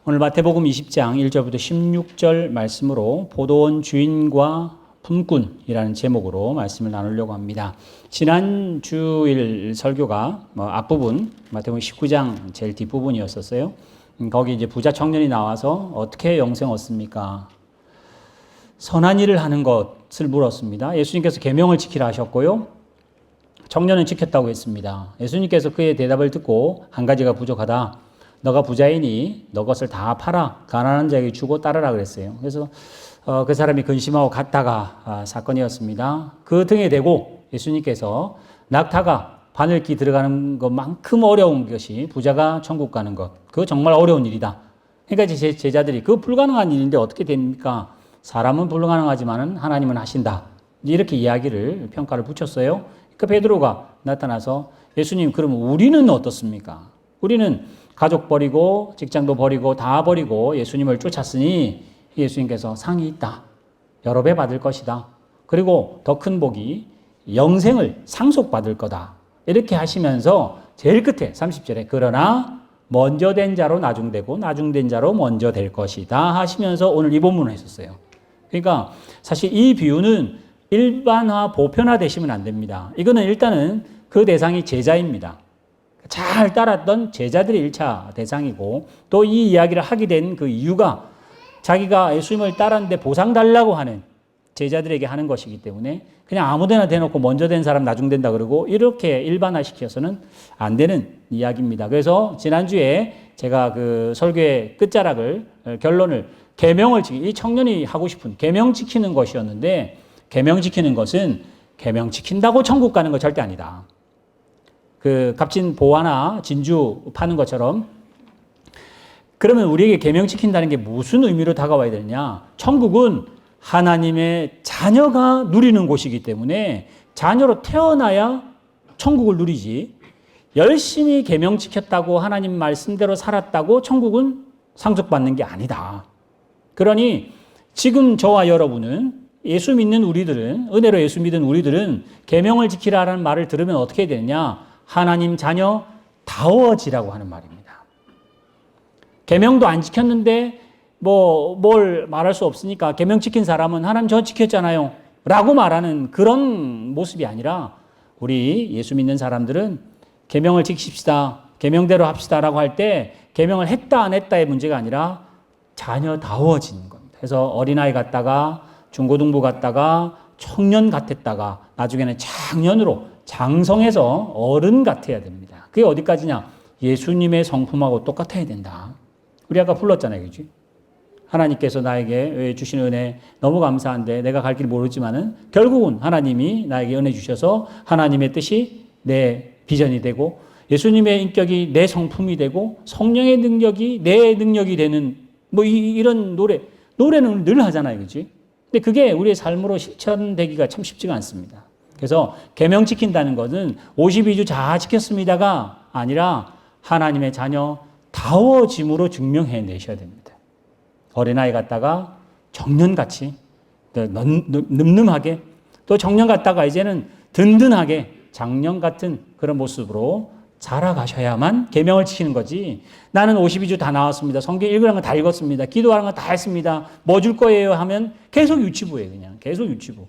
오늘 마태복음 20장 1절부터 16절 말씀으로 포도원 주인과 품꾼이라는 제목으로 말씀을 나누려고 합니다. 지난 주일 설교가 앞부분 마태복음 19장 제일 뒷부분이었었어요. 거기 이제 부자 청년이 나와서 어떻게 영생 얻습니까? 선한 일을 하는 것을 물었습니다. 예수님께서 계명을 지키라 하셨고요. 청년은 지켰다고 했습니다. 예수님께서 그의 대답을 듣고 한 가지가 부족하다. 너가 부자이니 너 것을 다 팔아 가난한 자에게 주고 따르라 그랬어요. 그래서 그 사람이 근심하고 갔다가 사건이었습니다. 그 등에 대고 예수님께서 낙타가 바늘기 들어가는 것만큼 어려운 것이 부자가 천국 가는 것. 그거 정말 어려운 일이다. 그러니까 제 제자들이 그 불가능한 일인데 어떻게 됩니까? 사람은 불가능하지만 하나님은 하신다. 이렇게 이야기를 평가를 붙였어요. 그 베드로가 나타나서 예수님 그럼 우리는 어떻습니까? 우리는 가족 버리고 직장도 버리고 다 버리고 예수님을 쫓았으니 예수님께서 상이 있다. 여러 배 받을 것이다. 그리고 더 큰 복이 영생을 상속받을 거다. 이렇게 하시면서 제일 끝에 30절에 그러나 먼저 된 자로 나중되고 나중된 자로 먼저 될 것이다 하시면서 오늘 이 본문을 했었어요. 그러니까 사실 이 비유는 일반화 보편화되시면 안 됩니다. 이거는 일단은 그 대상이 제자입니다. 잘 따랐던 제자들이 1차 대상이고 또 이 이야기를 하게 된 그 이유가 자기가 예수님을 따랐는데 보상 달라고 하는 제자들에게 하는 것이기 때문에 그냥 아무데나 대놓고 먼저 된 사람 나중 된다 그러고 이렇게 일반화시켜서는 안 되는 이야기입니다. 그래서 지난주에 제가 그 설교의 끝자락을 결론을 계명을 지키 이 청년이 하고 싶은 계명 지키는 것이었는데 계명 지키는 것은 계명 지킨다고 천국 가는 거 절대 아니다. 그 값진 보화나 진주 파는 것처럼 그러면 우리에게 계명 지킨다는 게 무슨 의미로 다가와야 되느냐? 천국은 하나님의 자녀가 누리는 곳이기 때문에 자녀로 태어나야 천국을 누리지. 열심히 계명 지켰다고 하나님 말씀대로 살았다고 천국은 상속받는 게 아니다. 그러니 지금 저와 여러분은 예수 믿는 우리들은 은혜로 예수 믿은 우리들은 계명을 지키라라는 말을 들으면 어떻게 해야 되느냐? 하나님 자녀 다워지라고 하는 말입니다. 계명도 안 지켰는데 뭘 말할 수 없으니까 계명 지킨 사람은 하나님 저 지켰잖아요 라고 말하는 그런 모습이 아니라 우리 예수 믿는 사람들은 계명을 지킵시다. 계명대로 합시다 라고 할 때 계명을 했다 안 했다의 문제가 아니라 자녀다워지는 겁니다. 그래서 어린아이 갔다가 중고등부 갔다가 청년 같았다가 나중에는 장년으로 장성해서 어른 같아야 됩니다. 그게 어디까지냐? 예수님의 성품하고 똑같아야 된다. 우리 아까 불렀잖아요. 그지? 하나님께서 나에게 주신 은혜 너무 감사한데 내가 갈 길 모르지만은 결국은 하나님이 나에게 은혜 주셔서 하나님의 뜻이 내 비전이 되고 예수님의 인격이 내 성품이 되고 성령의 능력이 내 능력이 되는 이런 노래는 늘 하잖아요. 그지? 근데 그게 우리의 삶으로 실천되기가 참 쉽지가 않습니다. 그래서 계명 지킨다는 것은 52주 잘 지켰습니다가 아니라 하나님의 자녀 다워짐으로 증명해내셔야 됩니다. 어린아이 갔다가 정년같이 늠름하게 또 정년 갔다가 이제는 든든하게 장년 같은 그런 모습으로 자라가셔야만 계명을 지키는 거지. 나는 52주 다 나왔습니다. 성경 읽으라는 거 다 읽었습니다. 기도하는 거 다 했습니다. 뭐 줄 거예요 하면 계속 유치부예요. 그냥 계속 유치부.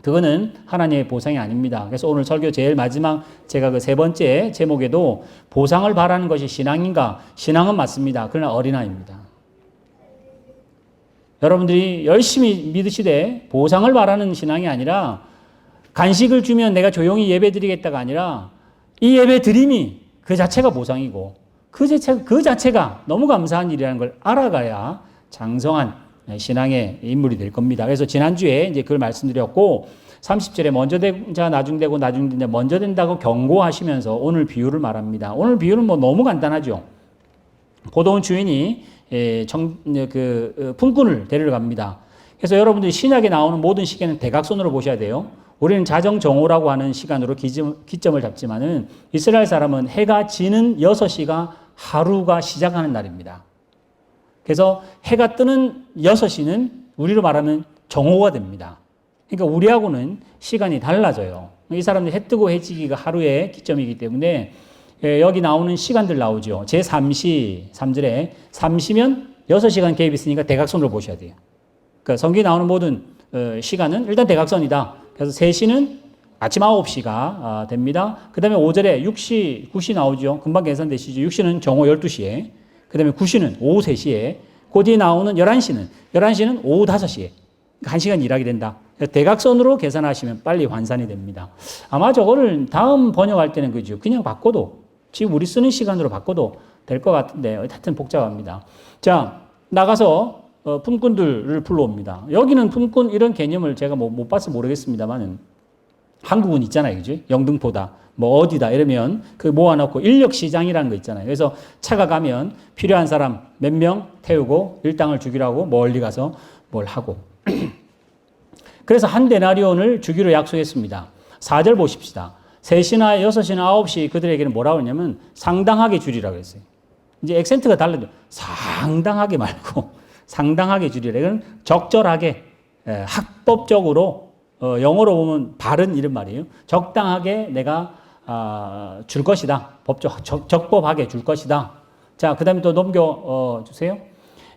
그거는 하나님의 보상이 아닙니다. 그래서 오늘 설교 제일 마지막 제가 그 세 번째 제목에도 보상을 바라는 것이 신앙인가? 신앙은 맞습니다. 그러나 어린아이입니다. 여러분들이 열심히 믿으시되 보상을 바라는 신앙이 아니라 간식을 주면 내가 조용히 예배 드리겠다가 아니라 이 예배 드림이 그 자체가 보상이고 그 자체가 너무 감사한 일이라는 걸 알아가야 장성한 신앙의 인물이 될 겁니다. 그래서 지난주에 이제 그걸 말씀드렸고 30절에 먼저 된 자 나중되고 나중된 자 먼저 된다고 경고하시면서 오늘 비유를 말합니다. 오늘 비유는 너무 간단하죠. 포도원 주인이 품꾼을 데리러 갑니다. 그래서 여러분들이 신약에 나오는 모든 시계는 대각선으로 보셔야 돼요. 우리는 자정정오라고 하는 시간으로 기점을 잡지만은 이스라엘 사람은 해가 지는 6시가 하루가 시작하는 날입니다. 그래서 해가 뜨는 6시는 우리로 말하면 정오가 됩니다. 그러니까 우리하고는 시간이 달라져요. 이 사람들 해 뜨고 해 지기가 하루의 기점이기 때문에 여기 나오는 시간들 나오죠. 제3시, 3절에 3시면 6시간 개입 있으니까 대각선으로 보셔야 돼요. 그러니까 성경에 나오는 모든 시간은 일단 대각선이다. 그래서 3시는 아침 9시가 됩니다. 그 다음에 5절에 6시, 9시 나오죠. 금방 계산되시죠. 6시는 정오 12시에, 그 다음에 9시는 오후 3시에, 그 뒤에 나오는 11시는 오후 5시에. 1시간 일하게 된다. 대각선으로 계산하시면 빨리 환산이 됩니다. 아마 저거를 다음 번역할 때는 그죠. 그냥 바꿔도, 지금 우리 쓰는 시간으로 바꿔도 될 것 같은데, 하여튼 복잡합니다. 자, 나가서 품꾼들을 불러옵니다. 여기는 품꾼 이런 개념을 제가 못 봐서 모르겠습니다만은, 한국은 있잖아요. 그죠? 영등포다, 뭐 어디다 이러면 그 모아놓고 인력시장이라는 거 있잖아요. 그래서 차가 가면 필요한 사람 몇 명 태우고 일당을 주기로 하고 멀리 가서 뭘 하고. 그래서 한 데나리온을 주기로 약속했습니다. 4절 보십시다. 3시나 6시나 9시 그들에게는 뭐라고 했냐면 상당하게 주리라고 했어요. 이제 액센트가 달라져. 상당하게 말고 상당하게 주리라. 이건 적절하게, 학법적으로, 영어로 보면 바른 이런 말이에요. 적당하게 내가 줄 것이다. 적법하게 줄 것이다. 자, 그 다음에 또 넘겨주세요.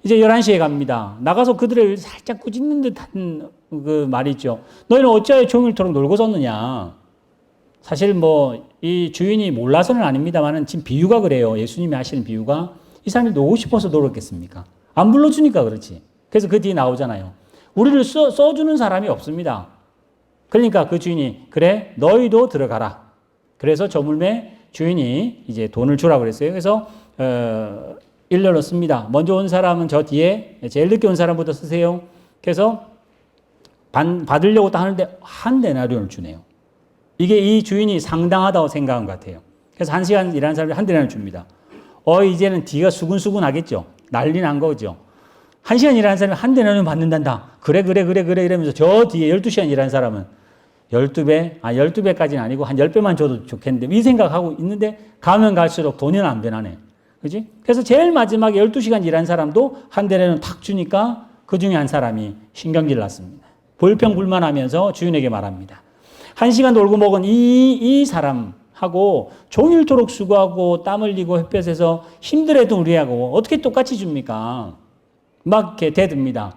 이제 11시에 갑니다. 나가서 그들을 살짝 꾸짖는 듯한 그 말이 있죠. 너희는 어찌하여 종일토록 놀고 섰느냐. 사실 뭐 이 주인이 몰라서는 아닙니다만 지금 비유가 그래요. 예수님이 하시는 비유가 이 사람이 놀고 싶어서 놀았겠습니까? 안 불러주니까 그렇지. 그래서 그 뒤에 나오잖아요. 우리를 써주는 사람이 없습니다. 그러니까 그 주인이 그래 너희도 들어가라. 그래서 저물매 주인이 이제 돈을 주라고 그랬어요. 그래서 일렬로 씁니다. 먼저 온 사람은 저 뒤에 제일 늦게 온 사람부터 쓰세요. 그래서 받으려고 또 하는데 한 데나리온을 주네요. 이게 이 주인이 상당하다고 생각한 것 같아요. 그래서 1시간 일하는 사람이 한 데나리온을 줍니다. 이제는 뒤가 수근수근 하겠죠. 난리 난 거죠. 1시간 일하는 사람이 한 데나리온 받는단다. 그래 이러면서 저 뒤에 12시간 일하는 사람은 12배, 12배까지는 아니고 한 10배만 줘도 좋겠는데 이 생각하고 있는데 가면 갈수록 돈이 안 변하네. 그지? 그래서 제일 마지막에 12시간 일한 사람도 한 대는 탁 주니까 그 중에 한 사람이 신경질 났습니다. 불평불만하면서 주인에게 말합니다. 1시간 놀고 먹은 이 사람하고 종일토록 수고하고 땀 흘리고 햇볕에서 힘들어도 우리하고 어떻게 똑같이 줍니까? 막 이렇게 대듭니다.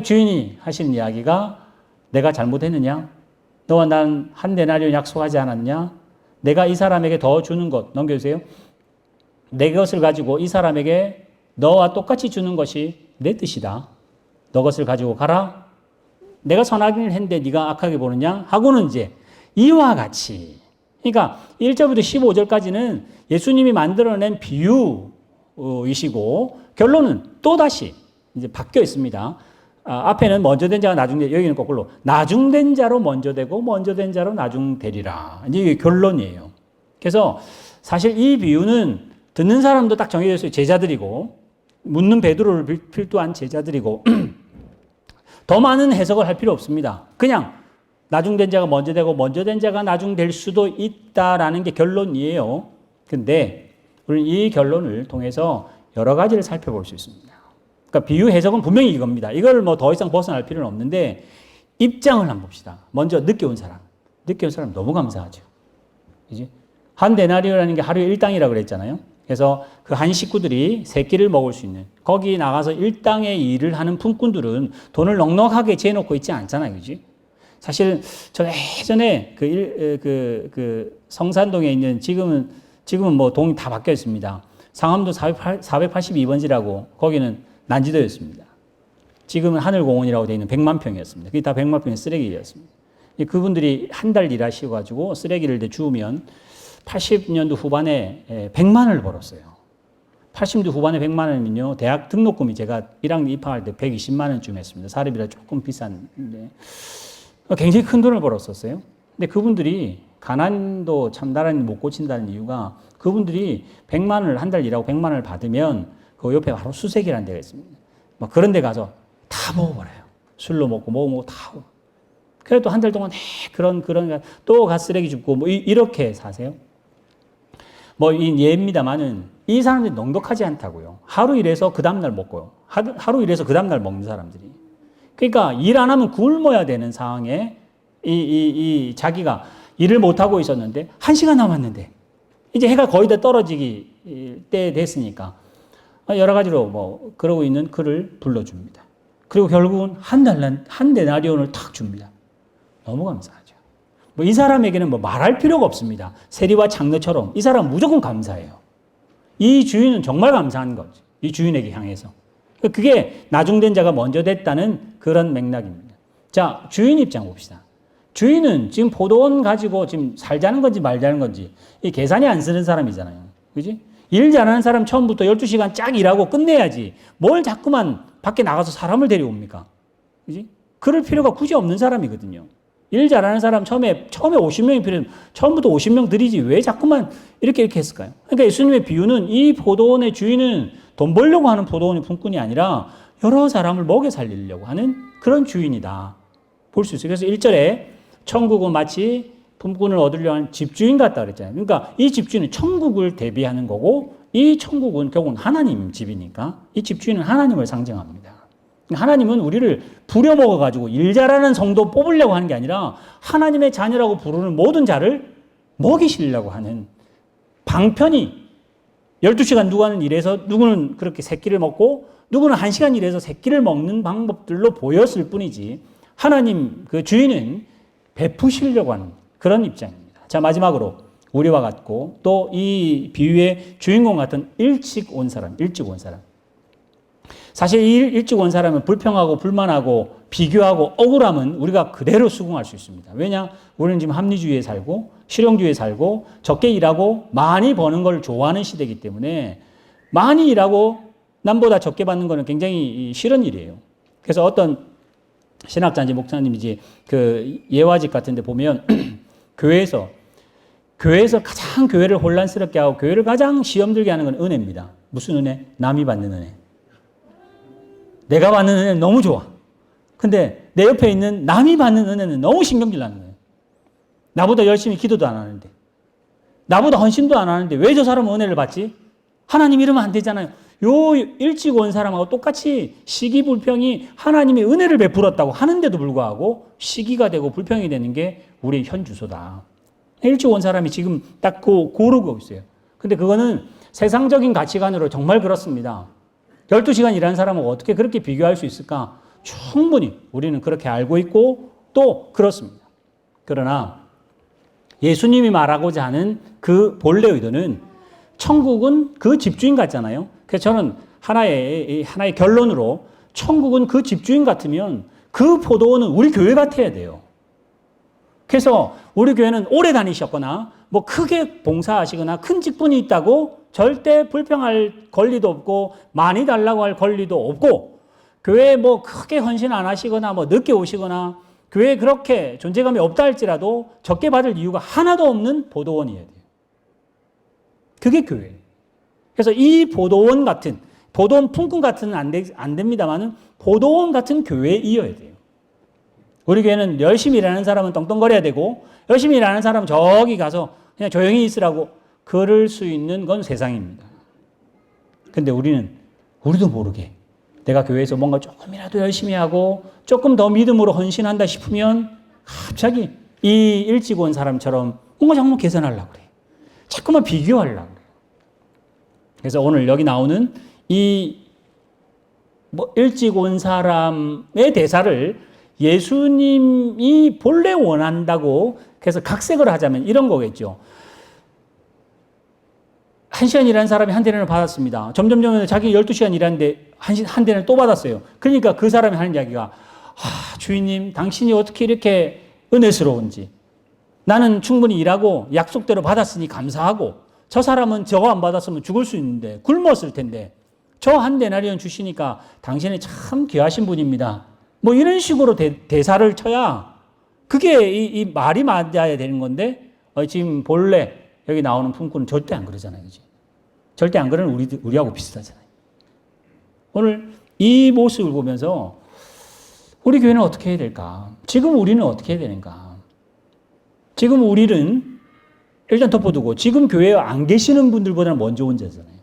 주인이 하시는 이야기가 내가 잘못했느냐? 너와 난 한 데나리온 약속하지 않았냐? 내가 이 사람에게 더 주는 것 넘겨주세요. 내 것을 가지고 이 사람에게 너와 똑같이 주는 것이 내 뜻이다. 너 것을 가지고 가라. 내가 선하게 했는데 네가 악하게 보느냐? 하고는 이제 이와 같이. 그러니까 1절부터 15절까지는 예수님이 만들어낸 비유이시고 결론은 또다시 이제 바뀌어 있습니다. 앞에는 먼저 된 자가 나중 된, 여기는 거꾸로 나중된 자로 먼저 되고 먼저 된 자로 나중 되리라. 이게 결론이에요. 그래서 사실 이 비유는 듣는 사람도 딱 정해져 있어요. 제자들이고 묻는 베드로를 필두한 제자들이고 더 많은 해석을 할 필요 없습니다. 그냥 나중된 자가 먼저 되고 먼저 된 자가 나중 될 수도 있다라는 게 결론이에요. 근데 우리는 이 결론을 통해서 여러 가지를 살펴볼 수 있습니다. 그러니까 비유 해석은 분명히 이겁니다. 이걸 뭐 더 이상 벗어날 필요는 없는데 입장을 한번 봅시다. 먼저 늦게 온 사람. 늦게 온 사람 너무 감사하죠. 그지? 한 데나리온이라는 게 하루에 일당이라고 그랬잖아요. 그래서 그 한 식구들이 세 끼를 먹을 수 있는 거기 나가서 일당의 일을 하는 품꾼들은 돈을 넉넉하게 재놓고 있지 않잖아요. 그지? 사실 저 예전에 그 성산동에 있는 지금은 뭐 동이 다 바뀌어 있습니다. 상암도 482번지라고 거기는 난지도였습니다. 지금은 하늘공원이라고 되어 있는 100만 평이었습니다. 그게 다 100만 평의 쓰레기였습니다. 그분들이 한 달 일하시고 가지고 쓰레기를 주우면 80년도 후반에 100만 원을 벌었어요. 80년도 후반에 100만 원이면요. 대학 등록금이 제가 1학년 입학할 때 120만 원쯤 했습니다. 사립이라 조금 비싼데. 굉장히 큰 돈을 벌었었어요. 근데 그분들이 가난도 참 나라를 못 고친다는 이유가 그분들이 100만 원을 한 달 일하고 100만 원을 받으면 그 옆에 바로 수색이라는 데가 있습니다. 막 그런 데 가서 다 먹어버려요. 술로 먹고 다 먹고. 그래도 한 달 동안 그런 또 가쓰레기 줍고 뭐 이렇게 사세요. 뭐 이 예입니다만은 이 사람들이 넉넉하지 않다고요. 하루 일해서 그 다음날 먹고요. 하루 일해서 그 다음날 먹는 사람들이. 그러니까 일 안 하면 굶어야 되는 상황에 자기가 일을 못 하고 있었는데 1시간 남았는데 이제 해가 거의 다 떨어지기 때 됐으니까 여러 가지로 뭐 그러고 있는 그를 불러줍니다. 그리고 결국은 한 데나리온을 탁 줍니다. 너무 감사하죠. 뭐 이 사람에게는 뭐 말할 필요가 없습니다. 세리와 장르처럼 이 사람 무조건 감사해요. 이 주인은 정말 감사한 거지. 이 주인에게 향해서. 그게 나중된 자가 먼저 됐다는 그런 맥락입니다. 자, 주인 입장 봅시다. 주인은 지금 포도원 가지고 지금 살자는 건지 말자는 건지 이 계산이 안 쓰는 사람이잖아요. 그지? 일 잘하는 사람 처음부터 12시간 쫙 일하고 끝내야지. 뭘 자꾸만 밖에 나가서 사람을 데려옵니까? 그지? 그럴 필요가 굳이 없는 사람이거든요. 일 잘하는 사람 처음에 50명이 필요해서 처음부터 50명 들이지 왜 자꾸만 이렇게 했을까요? 그러니까 예수님의 비유는 이 포도원의 주인은 돈 벌려고 하는 포도원의 품꾼이 아니라 여러 사람을 먹여 살리려고 하는 그런 주인이다. 볼 수 있어요. 그래서 1절에 천국은 마치 품꾼을 얻으려 하는 집주인 같다 그랬잖아요. 그러니까 이 집주인은 천국을 대비하는 거고 이 천국은 결국은 하나님 집이니까 이 집주인은 하나님을 상징합니다. 하나님은 우리를 부려먹어가지고 일 잘하는 성도 뽑으려고 하는 게 아니라 하나님의 자녀라고 부르는 모든 자를 먹이시려고 하는 방편이 12시간 누구는 일해서 누구는 그렇게 세 끼를 먹고 누구는 1시간 일해서 세 끼를 먹는 방법들로 보였을 뿐이지 하나님 그 주인은 베푸시려고 하는 그런 입장입니다. 자, 마지막으로 우리와 같고 또 이 비유의 주인공 같은 일찍 온 사람. 사실 일찍 온 사람은 불평하고 불만하고 비교하고 억울함은 우리가 그대로 수긍할 수 있습니다. 왜냐? 우리는 지금 합리주의에 살고 실용주의에 살고 적게 일하고 많이 버는 걸 좋아하는 시대이기 때문에 많이 일하고 남보다 적게 받는 거는 굉장히 싫은 일이에요. 그래서 어떤 신학자인지 목사님이지 그 예화집 같은 데 보면 교회에서 가장 교회를 혼란스럽게 하고 교회를 가장 시험 들게 하는 건 은혜입니다. 무슨 은혜? 남이 받는 은혜. 내가 받는 은혜는 너무 좋아. 근데 내 옆에 있는 남이 받는 은혜는 너무 신경질 나는 거예요. 나보다 열심히 기도도 안 하는데 나보다 헌신도 안 하는데 왜 저 사람은 은혜를 받지? 하나님 이러면 안 되잖아요. 요 일찍 온 사람하고 똑같이 시기 불평이 하나님의 은혜를 베풀었다고 하는데도 불구하고 시기가 되고 불평이 되는 게 우리의 현 주소다. 일찍 온 사람이 지금 딱 고르고 있어요. 근데 그거는 세상적인 가치관으로 정말 그렇습니다. 12시간 일하는 사람하고 어떻게 그렇게 비교할 수 있을까? 충분히 우리는 그렇게 알고 있고 또 그렇습니다. 그러나 예수님이 말하고자 하는 그 본래 의도는 천국은 그 집주인 같잖아요. 그래서 저는 하나의 결론으로 천국은 그 집주인 같으면 그 포도원은 우리 교회 같아야 돼요. 그래서 우리 교회는 오래 다니셨거나 뭐 크게 봉사하시거나 큰 직분이 있다고 절대 불평할 권리도 없고 많이 달라고 할 권리도 없고 교회에 뭐 크게 헌신 안 하시거나 뭐 늦게 오시거나 교회에 그렇게 존재감이 없다 할지라도 적게 받을 이유가 하나도 없는 포도원이어야 돼요. 그게 교회예요. 그래서 이 포도원 같은 포도원 품꾼 같은 안 됩니다만은 포도원 같은 교회이어야 돼요. 우리 교회는 열심히 일하는 사람은 떵떵거려야 되고 열심히 일하는 사람은 저기 가서 그냥 조용히 있으라고 그럴 수 있는 건 세상입니다. 근데 우리도 모르게 내가 교회에서 뭔가 조금이라도 열심히 하고 조금 더 믿음으로 헌신한다 싶으면 갑자기 이 일찍 온 사람처럼 뭔가 자꾸 개선하려고 그래. 자꾸만 비교하려고 그래. 그래서 오늘 여기 나오는 이 일찍 온 사람의 대사를 예수님이 본래 원한다고 그래서 각색을 하자면 이런 거겠죠. 1시간 일하는 사람이 한 대를 받았습니다. 점점 자기 12시간 일하는데 한 대를 또 받았어요. 그러니까 그 사람이 하는 이야기가 주인님 당신이 어떻게 이렇게 은혜스러운지 나는 충분히 일하고 약속대로 받았으니 감사하고 저 사람은 저거 안 받았으면 죽을 수 있는데 굶었을 텐데 저 한 데나리온 주시니까 당신이 참 귀하신 분입니다. 뭐 이런 식으로 대사를 쳐야 그게 이 말이 맞아야 되는 건데 지금 본래 여기 나오는 품꾼은 절대 안 그러잖아요. 그치? 절대 안 그러는 우리하고 비슷하잖아요. 오늘 이 모습을 보면서 우리 교회는 어떻게 해야 될까? 지금 우리는 어떻게 해야 되는가? 지금 우리는 일단 덮어두고 지금 교회에 안 계시는 분들보다는 먼저 온 자잖아요.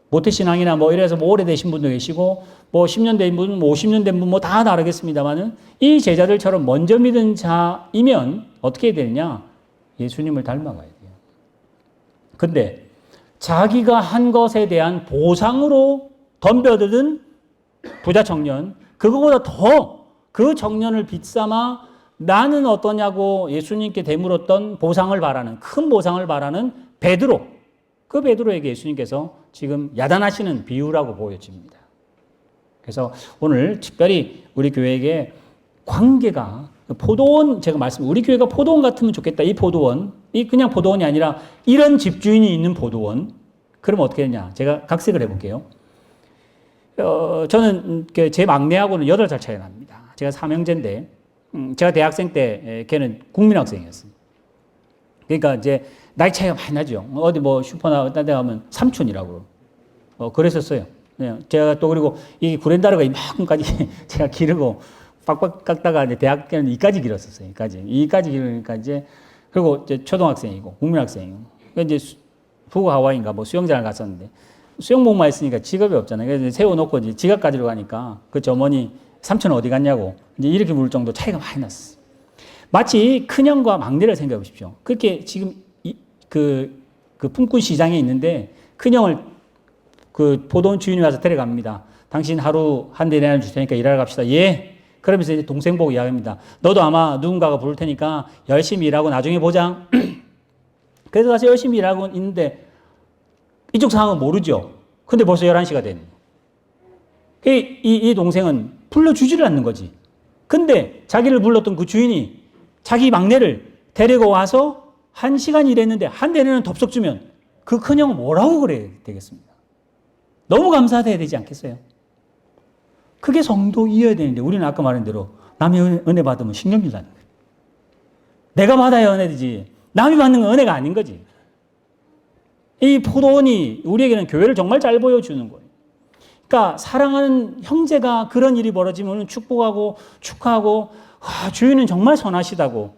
모태신앙이나 뭐 이래서 뭐 오래되신 분도 계시고 뭐 10년 된 분, 뭐 50년 된 분 뭐 다 다르겠습니다만은 이 제자들처럼 먼저 믿은 자이면 어떻게 해야 되느냐? 예수님을 닮아가야 돼요. 근데 자기가 한 것에 대한 보상으로 덤벼드는 부자 청년, 그거보다 더 그 청년을 빗삼아 나는 어떠냐고 예수님께 되물었던 보상을 바라는, 큰 보상을 바라는 베드로, 그 베드로에게 예수님께서 지금 야단하시는 비유라고 보여집니다. 그래서 오늘 특별히 우리 교회에게 관계가 포도원, 제가 우리 교회가 포도원 같으면 좋겠다. 이 포도원, 이 그냥 포도원이 아니라 이런 집주인이 있는 포도원. 그럼 어떻게 되냐? 제가 각색을 해볼게요. 저는 제 막내하고는 8살 차이 납니다. 제가 삼형제인데, 제가 대학생 때 걔는 국민학생이었어요. 그러니까 이제 나이 차이가 많이 나죠. 어디 뭐 슈퍼나 딴 데 가면 삼촌이라고 그랬었어요. 제가 또 그리고 이 구렌다르가 이만큼까지 제가 기르고 빡빡 깎다가 이제 대학 때는 이까지 길었었어요. 이까지 기르니까 이제 그리고 이제 초등학생이고 국민학생이고 이제 북구 하와이인가 뭐 수영장을 갔었는데 수영복만 있으니까 지갑이 없잖아요. 그래서 세워놓고 이제 지갑 가지러 가니까 그 어머니 삼촌은 어디 갔냐고 이제 이렇게 물을 정도 차이가 많이 났어요. 마치 큰형과 막내를 생각해 보십시오. 그렇게 지금 그 품꾼 시장에 있는데 큰형을 그 포도원 주인이 와서 데려갑니다. 당신 하루 한 대나리를 줄 테니까 일하러 갑시다. 예. 그러면서 이제 동생 보고 이야기합니다. 너도 아마 누군가가 부를 테니까 열심히 일하고 나중에 보자. 그래서 가서 열심히 일하고 있는데 이쪽 상황은 모르죠. 근데 벌써 11시가 됐네. 이 동생은 불러주지를 않는 거지. 근데 자기를 불렀던 그 주인이 자기 막내를 데리고 와서 1시간 일했는데 한 대는 덥석 주면 그 큰형은 뭐라고 그래야 되겠습니까? 너무 감사해야 되지 않겠어요? 그게 성도이어야 되는데 우리는 아까 말한 대로 남이 은혜 받으면 신경질 나는 거예요. 내가 받아야 은혜지 남이 받는 건 은혜가 아닌 거지. 이 포도원이 우리에게는 교회를 정말 잘 보여주는 거예요. 그러니까 사랑하는 형제가 그런 일이 벌어지면 축복하고 축하하고 주인은 정말 선하시다고.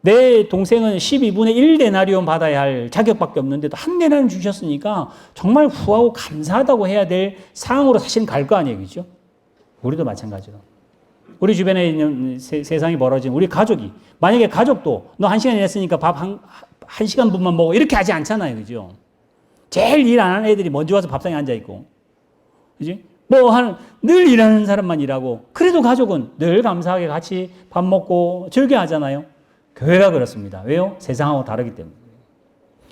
내 동생은 12분의 1데나리온 받아야 할 자격밖에 없는데도 한 데나리온 주셨으니까 정말 후하고 감사하다고 해야 될 상황으로 사실은 갈 거 아니에요. 그죠? 우리도 마찬가지로. 우리 주변에 있는 세상이 벌어진 우리 가족이 만약에 가족도 너 1시간 일했으니까 밥 한 시간 분만 먹어 이렇게 하지 않잖아요. 그죠? 제일 일 안 하는 애들이 먼저 와서 밥상에 앉아 있고. 그지? 늘 일하는 사람만 일하고 그래도 가족은 늘 감사하게 같이 밥 먹고 즐겨 하잖아요. 교회가 그렇습니다. 왜요? 세상하고 다르기 때문에.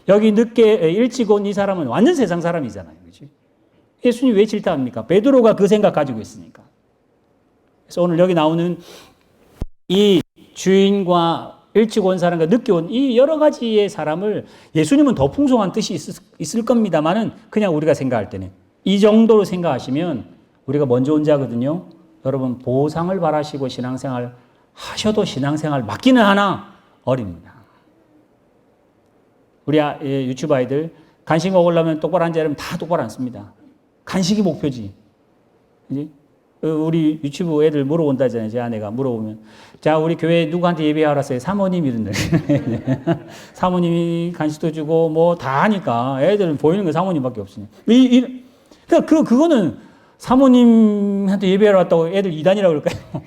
여기 늦게 일찍 온 이 사람은 완전 세상 사람이잖아요. 그렇지? 예수님 왜 질타합니까? 베드로가 그 생각 가지고 있으니까. 그래서 오늘 여기 나오는 이 주인과 일찍 온 사람과 늦게 온 이 여러 가지의 사람을 예수님은 더 풍성한 뜻이 있을 겁니다만은 그냥 우리가 생각할 때는 이 정도로 생각하시면 우리가 먼저 온 자거든요. 여러분 보상을 바라시고 신앙생활 하셔도 신앙생활 맞기는 하나 어립니다. 우리 유치부 아이들 간식 먹으려면 똑바로 앉아 이러면 다 똑바로 앉습니다. 간식이 목표지. 그지? 우리 유치부 애들 물어본다잖아요. 제 아내가 물어보면 자 우리 교회 누구한테 예배하러 왔어요? 사모님 이런데 사모님이 간식도 주고 뭐 다 하니까 애들은 보이는 건 사모님밖에 없으니까 그거는 사모님한테 예배하러 왔다고 애들 이단이라고 그럴까요?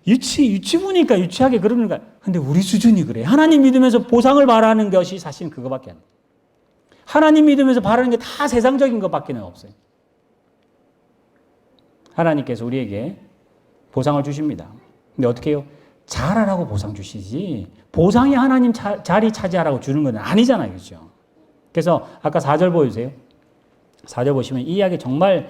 유치부니까 유치하게 그러는가. 근데 우리 수준이 그래. 하나님 믿으면서 보상을 바라는 것이 사실은 그거밖에 안 돼. 하나님 믿으면서 바라는 게 다 세상적인 것밖에는 없어요. 하나님께서 우리에게 보상을 주십니다. 근데 어떻게 해요? 잘하라고 보상 주시지 보상이 하나님 자리 차지하라고 주는 건 아니잖아요. 그렇죠? 그래서 아까 4절 보여주세요. 4절 보시면 이 이야기 정말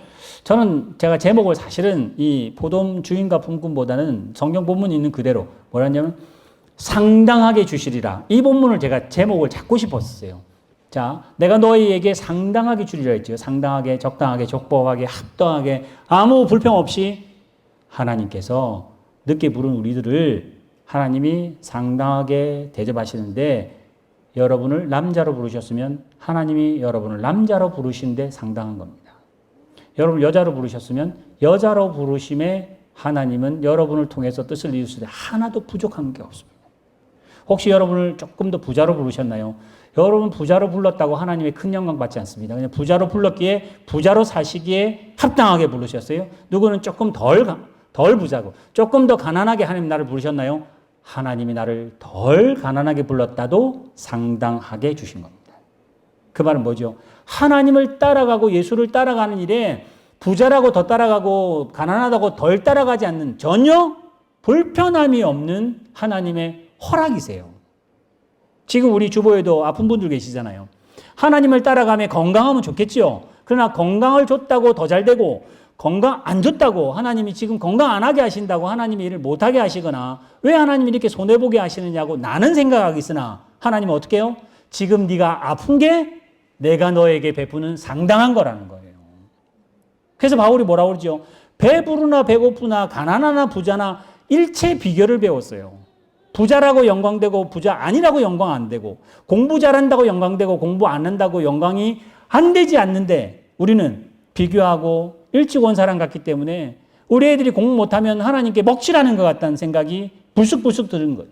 제가 제목을 사실은 이 포도원 주인과 품꾼보다는 성경 본문이 있는 그대로 뭐라 했냐면 상당하게 주시리라. 이 본문을 제가 제목을 잡고 싶었어요. 자, 내가 너희에게 상당하게 주리라 했죠. 상당하게, 적당하게, 적법하게, 합당하게 아무 불평 없이 하나님께서 늦게 부른 우리들을 하나님이 상당하게 대접하시는데 여러분을 남자로 부르셨으면 하나님이 여러분을 남자로 부르시는데 상당한 겁니다. 여러분을 여자로 부르셨으면 여자로 부르심에 하나님은 여러분을 통해서 뜻을 이루실 때 하나도 부족한 게 없습니다. 혹시 여러분을 조금 더 부자로 부르셨나요? 여러분 부자로 불렀다고 하나님의 큰 영광 받지 않습니다. 그냥 부자로 불렀기에 부자로 사시기에 합당하게 부르셨어요. 누구는 조금 덜 부자고 조금 더 가난하게 하나님 나를 부르셨나요? 하나님이 나를 덜 가난하게 불렀다도 상당하게 주신 겁니다. 그 말은 뭐죠? 하나님을 따라가고 예수를 따라가는 일에 부자라고 더 따라가고 가난하다고 덜 따라가지 않는 전혀 불편함이 없는 하나님의 허락이세요. 지금 우리 주보에도 아픈 분들 계시잖아요. 하나님을 따라가면 건강하면 좋겠지요. 그러나 건강을 줬다고 더 잘 되고 건강 안 줬다고 하나님이 지금 건강 안 하게 하신다고 하나님이 일을 못하게 하시거나 왜 하나님이 이렇게 손해보게 하시느냐고 나는 생각하기 있으나 하나님은 어떻게 해요? 지금 네가 아픈 게 내가 너에게 베푸는 상당한 거라는 거예요. 그래서 바울이 뭐라고 그러죠? 배부르나 배고프나 가난하나 부자나 일체 비결을 배웠어요. 부자라고 영광되고 부자 아니라고 영광 안 되고 공부 잘한다고 영광되고 공부 안 한다고 영광이 안 되지 않는데 우리는 비교하고 일찍 온 사람 같기 때문에 우리 애들이 공부 못하면 하나님께 먹칠하는 것 같다는 생각이 불쑥불쑥 드는 거예요.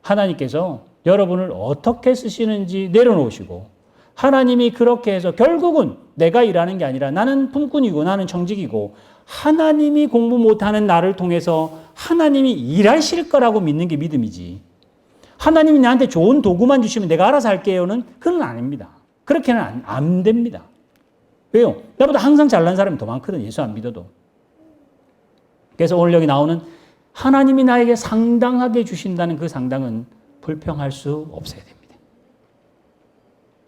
하나님께서 여러분을 어떻게 쓰시는지 내려놓으시고 하나님이 그렇게 해서 결국은 내가 일하는 게 아니라 나는 품꾼이고 나는 청직이고 하나님이 공부 못하는 나를 통해서 하나님이 일하실 거라고 믿는 게 믿음이지. 하나님이 나한테 좋은 도구만 주시면 내가 알아서 할게요는 그건 아닙니다. 그렇게는 안 됩니다. 왜요? 나보다 항상 잘난 사람이 더 많거든. 예수 안 믿어도. 그래서 오늘 여기 나오는 하나님이 나에게 상당하게 주신다는 그 상당은 불평할 수 없어야 됩니다.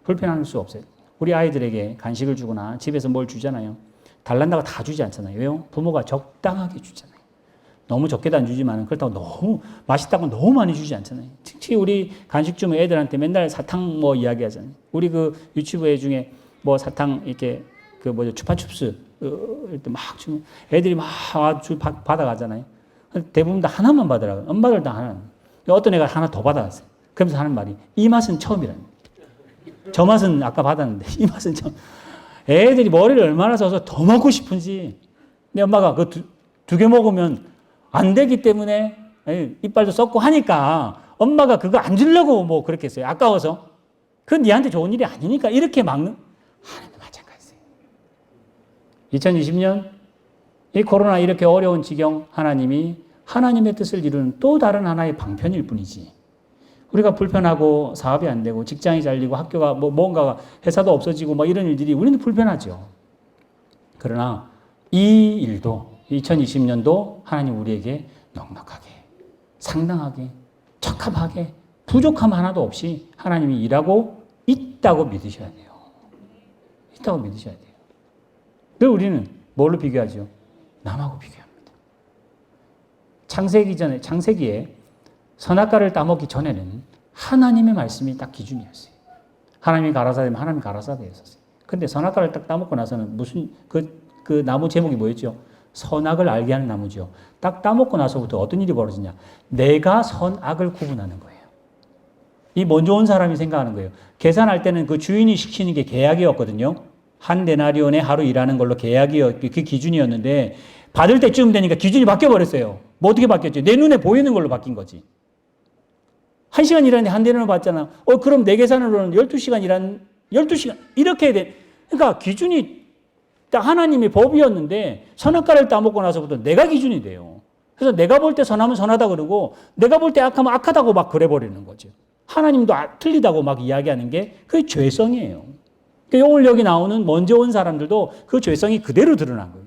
불평할 수 없어요. 우리 아이들에게 간식을 주거나 집에서 뭘 주잖아요. 달란다고 다 주지 않잖아요. 왜요? 부모가 적당하게 주잖아요. 너무 적게도 안 주지만 그렇다고 너무 맛있다고 너무 많이 주지 않잖아요. 특히 우리 간식 주면 애들한테 맨날 사탕 뭐 이야기하잖아요. 우리 그 유치부 애 중에 뭐 사탕 이렇게 그 뭐죠 추파춥스 이렇게 막 주면 애들이 막 받아가잖아요. 대부분 다 하나만 받으라고. 엄마들 다 하나. 어떤 애가 하나 더 받아갔어요. 그러면서 하는 말이 이 맛은 처음이라는. 저 맛은 아까 받았는데 이 맛은 처음. 애들이 머리를 얼마나 써서 더 먹고 싶은지. 내 엄마가 그 두 개 먹으면 안 되기 때문에 이빨도 썩고 하니까 엄마가 그거 안 주려고 뭐 그렇게 했어요. 아까워서. 그건 니한테 좋은 일이 아니니까 이렇게 막는 하나님도 마찬가지예요. 2020년 이 코로나 이렇게 어려운 지경 하나님이 하나님의 뜻을 이루는 또 다른 하나의 방편일 뿐이지. 우리가 불편하고 사업이 안 되고 직장이 잘리고 학교가 뭐 뭔가가 회사도 없어지고 뭐 이런 일들이 우리는 불편하죠. 그러나 이 일도 2020년도 하나님 우리에게 넉넉하게 상당하게 적합하게 부족함 하나도 없이 하나님이 일하고 있다고 믿으셔야 돼요. 있다고 믿으셔야 돼요. 늘 우리는 뭘로 비교하죠? 남하고 비교합니다. 창세기에 선악과를 따먹기 전에는 하나님의 말씀이 딱 기준이었어요. 하나님이 가라사대면 하나님이 가라사대였었어요. 근데 선악과를 딱 따먹고 나서는 무슨 그 나무 제목이 뭐였죠? 선악을 알게 하는 나무죠. 딱 따먹고 나서부터 어떤 일이 벌어지냐? 내가 선악을 구분하는 거예요. 이 먼저 온 사람이 생각하는 거예요. 계산할 때는 그 주인이 시키는 게 계약이었거든요. 한 데나리온에 하루 일하는 걸로 계약이었기 그 기준이었는데 받을 때쯤 되니까 기준이 바뀌어버렸어요. 뭐 어떻게 바뀌었죠? 내 눈에 보이는 걸로 바뀐 거지. 1시간 일하는데 한 데나리온 받잖아. 그럼 내 계산으로는 12시간 일한 12시간 이렇게 돼. 그러니까 기준이 딱 하나님의 법이었는데 선악과를 따먹고 나서부터 내가 기준이 돼요. 그래서 내가 볼 때 선하면 선하다 그러고 내가 볼 때 악하면 악하다고 막 그래버리는 거죠. 하나님도 틀리다고 막 이야기하는 게 그게 죄성이에요. 그러니까 오늘 여기 나오는 먼저 온 사람들도 그 죄성이 그대로 드러난 거예요.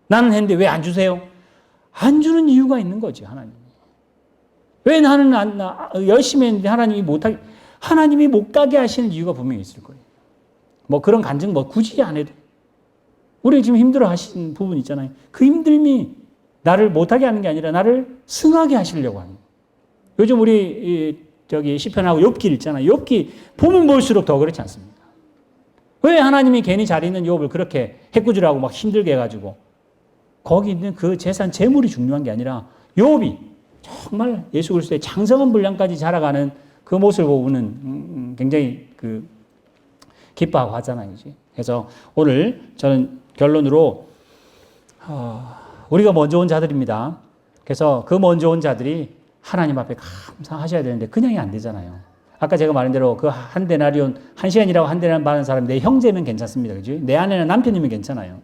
나는 했는데 왜 안 주세요? 안 주는 이유가 있는 거죠, 하나님. 왜 나는 열심히 했는데 하나님이 못하게, 하나님이 못 가게 하시는 이유가 분명히 있을 거예요. 뭐 그런 간증 뭐 굳이 안 해도. 우리 지금 힘들어 하시는 부분 있잖아요. 그 힘듦이 나를 못하게 하는 게 아니라 나를 승하게 하시려고 하는 거예요. 요즘 우리 시편하고 욥기 있잖아요. 욥기 보면 볼수록 더 그렇지 않습니까? 왜 하나님이 괜히 잘 있는 욥을 그렇게 해꾸질하고 막 힘들게 해가지고 거기 있는 그 재산, 재물이 중요한 게 아니라 욥이 정말 예수 그리스도의 장성한 분량까지 자라가는 그 모습을 보고는 굉장히 기뻐하고 하잖아요. 그래서 오늘 저는 결론으로 우리가 먼저 온 자들입니다. 그래서 그 먼저 온 자들이 하나님 앞에 감사하셔야 되는데 그냥이 안 되잖아요. 아까 제가 말한 대로 그 한 데나리온, 1시간이라고 한 데나리온 받은 사람이 내 형제면 괜찮습니다. 그죠? 내 아내는 남편이면 괜찮아요.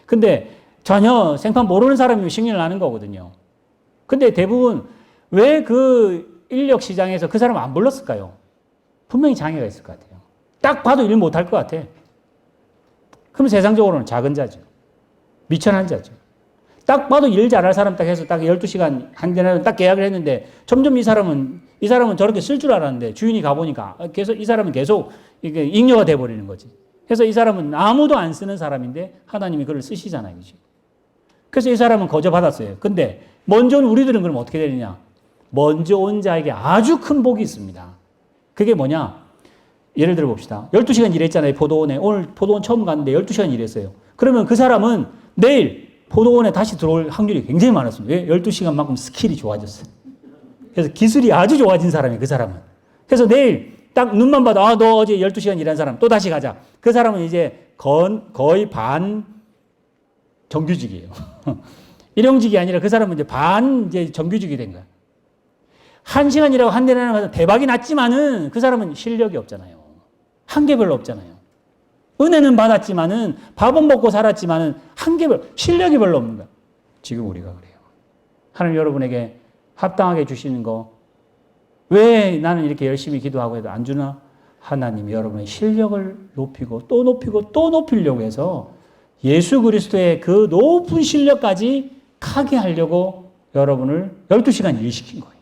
근데 전혀 생판 모르는 사람이면 신경을 나는 거거든요. 근데 대부분 왜 그 인력 시장에서 그 사람 안 불렀을까요? 분명히 장애가 있을 것 같아요. 딱 봐도 일 못할 것 같아. 그럼 세상적으로는 작은 자죠. 미천한 자죠. 딱 봐도 일 잘할 사람 딱 해서 딱 12시간 한 대나 딱 계약을 했는데 점점 이 사람은 저렇게 쓸 줄 알았는데 주인이 가보니까 계속 이 사람은 계속 이게 잉여가 돼버리는 거지. 그래서 이 사람은 아무도 안 쓰는 사람인데 하나님이 그를 쓰시잖아요. 그렇죠? 그래서 이 사람은 거저 받았어요. 근데 먼저 온 우리들은 그럼 어떻게 되느냐? 먼저 온 자에게 아주 큰 복이 있습니다. 그게 뭐냐? 예를 들어 봅시다. 12시간 일했잖아요. 포도원에. 오늘 포도원 처음 갔는데 12시간 일했어요. 그러면 그 사람은 내일 포도원에 다시 들어올 확률이 굉장히 많았습니다. 왜? 12시간만큼 스킬이 좋아졌어요. 그래서 기술이 아주 좋아진 사람이에요. 그 사람은. 그래서 내일 딱 눈만 봐도 너 어제 12시간 일한 사람 또 다시 가자. 그 사람은 이제 거의 반 정규직이에요. 일용직이 아니라 그 사람은 이제 반 이제 정규직이 된 거야. 1시간이라고 한 대나 가서 대박이 났지만은 그 사람은 실력이 없잖아요. 한계 별로 없잖아요. 은혜는 받았지만은 밥은 먹고 살았지만은 실력이 별로 없는 거야. 지금 우리가 그래요. 하나님 여러분에게 합당하게 주시는 거 왜 나는 이렇게 열심히 기도하고 해도 안 주나? 하나님이 여러분의 실력을 높이고 또 높이고 또 높이려고 해서 예수 그리스도의 그 높은 실력까지 가게 하려고 여러분을 12시간 일시킨 거예요.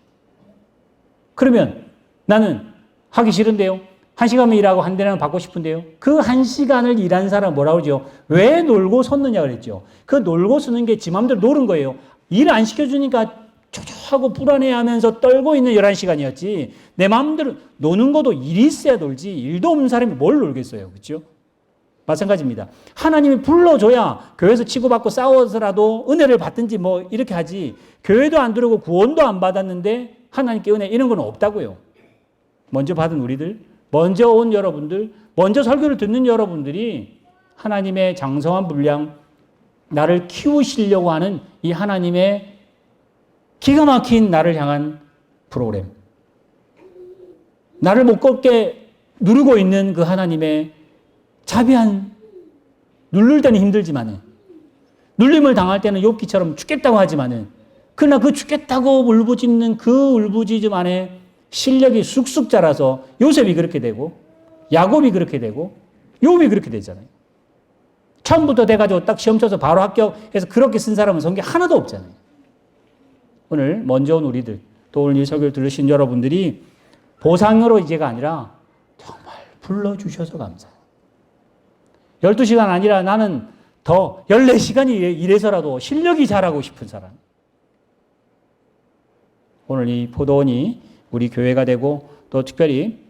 그러면 나는 하기 싫은데요. 1시간만 일하고 한 대는 받고 싶은데요. 그 1시간을 일한 사람 뭐라고 그러죠? 왜 놀고 섰느냐 그랬죠. 그 놀고 서는 게 지 마음대로 노는 거예요. 일 안 시켜주니까 초조하고 불안해하면서 떨고 있는 11시간이었지. 내 마음대로 노는 것도 일이 있어야 놀지. 일도 없는 사람이 뭘 놀겠어요. 그렇죠? 마찬가지입니다. 하나님이 불러줘야 교회에서 치고받고 싸워서라도 은혜를 받든지 뭐 이렇게 하지. 교회도 안 들어오고 구원도 안 받았는데 하나님께 은혜 이런 건 없다고요. 먼저 받은 우리들, 먼저 온 여러분들, 먼저 설교를 듣는 여러분들이 하나님의 장성한 분량, 나를 키우시려고 하는 이 하나님의 기가 막힌 나를 향한 프로그램. 나를 못 걷게 누르고 있는 그 하나님의 자비한, 누를 때는 힘들지만은, 눌림을 당할 때는 욥기처럼 죽겠다고 하지만은, 그러나 그 죽겠다고 울부짖는 그 울부짖음 안에 실력이 쑥쑥 자라서 요셉이 그렇게 되고, 야곱이 그렇게 되고, 욥이 그렇게 되잖아요. 처음부터 돼가지고 딱 시험 쳐서 바로 합격해서 그렇게 쓴 사람은 성경 하나도 없잖아요. 오늘 먼저 온 우리들, 또 오늘 이 설교를 들으신 여러분들이 보상으로 이제가 아니라 정말 불러주셔서 감사해요. 12시간 아니라 나는 더 14시간 일해서라도 실력이 자라고 싶은 사람. 오늘 이 포도원이 우리 교회가 되고 또 특별히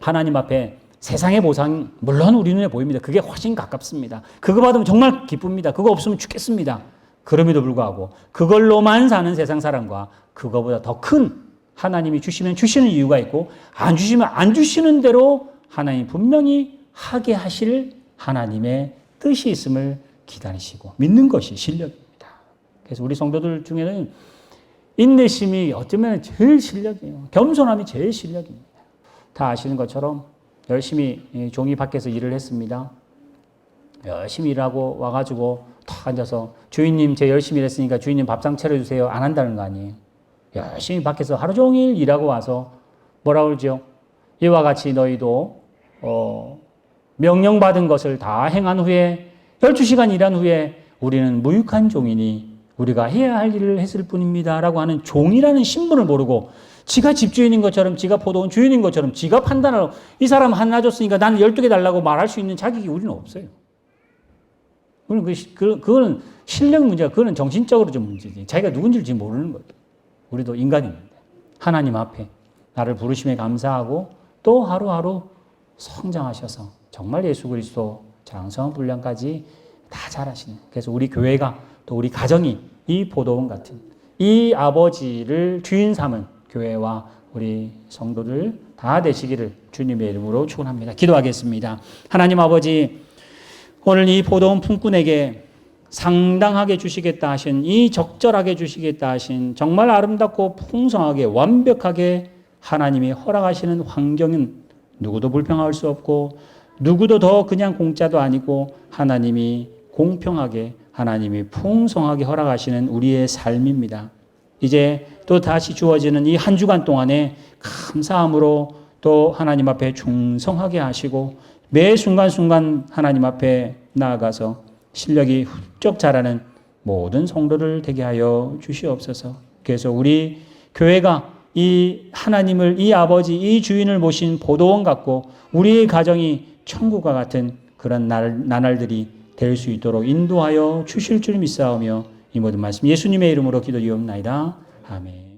하나님 앞에 세상의 보상, 물론 우리 눈에 보입니다. 그게 훨씬 가깝습니다. 그거 받으면 정말 기쁩니다. 그거 없으면 죽겠습니다. 그럼에도 불구하고 그걸로만 사는 세상 사람과 그거보다 더 큰 하나님이 주시면 주시는 이유가 있고 안 주시면 안 주시는 대로 하나님 분명히 하게 하실 하나님의 뜻이 있음을 기다리시고 믿는 것이 실력입니다. 그래서 우리 성도들 중에는 인내심이 어쩌면 제일 실력이에요. 겸손함이 제일 실력입니다. 다 아시는 것처럼 열심히 종이 밖에서 일을 했습니다. 열심히 일하고 와가지고 탁 앉아서 주인님 제 열심히 일했으니까 주인님 밥상 차려주세요. 안 한다는 거 아니에요. 열심히 밖에서 하루 종일 일하고 와서 뭐라고 그러죠? 이와 같이 너희도 명령받은 것을 다 행한 후에 12시간 일한 후에 우리는 무익한 종이니 우리가 해야 할 일을 했을 뿐입니다. 라고 하는 종이라는 신분을 모르고 지가 집주인인 것처럼 지가 포도원 주인인 것처럼 지가 판단하고 이 사람 하나 줬으니까 나는 12개 달라고 말할 수 있는 자격이 우리는 없어요. 그거는 실력 문제가 그거는 정신적으로 좀 문제지. 자기가 누군지를 모르는 거예요. 우리도 인간입니다. 하나님 앞에 나를 부르심에 감사하고 또 하루하루 성장하셔서 정말 예수 그리스도 장성한 분량까지 다 잘하시는. 그래서 우리 교회가 또 우리 가정이 이 포도원 같은 이 아버지를 주인 삼은 교회와 우리 성도들 다 되시기를 주님의 이름으로 축원합니다. 기도하겠습니다. 하나님 아버지, 오늘 이 포도원 품꾼에게 상당하게 주시겠다 하신, 이 적절하게 주시겠다 하신 정말 아름답고 풍성하게 완벽하게 하나님이 허락하시는 환경은 누구도 불평할 수 없고 누구도 더 그냥 공짜도 아니고 하나님이 공평하게 하나님이 풍성하게 허락하시는 우리의 삶입니다. 이제 또 다시 주어지는 이 한 주간 동안에 감사함으로 또 하나님 앞에 충성하게 하시고 매 순간순간 하나님 앞에 나아가서 실력이 훌쩍 자라는 모든 성도를 되게 하여 주시옵소서. 그래서 우리 교회가 이 하나님을, 이 아버지, 이 주인을 모신 보도원 같고 우리의 가정이 천국과 같은 그런 나날들이 될 수 있도록 인도하여 주실 줄 믿사오며 이 모든 말씀 예수님의 이름으로 기도드리옵나이다. 아멘.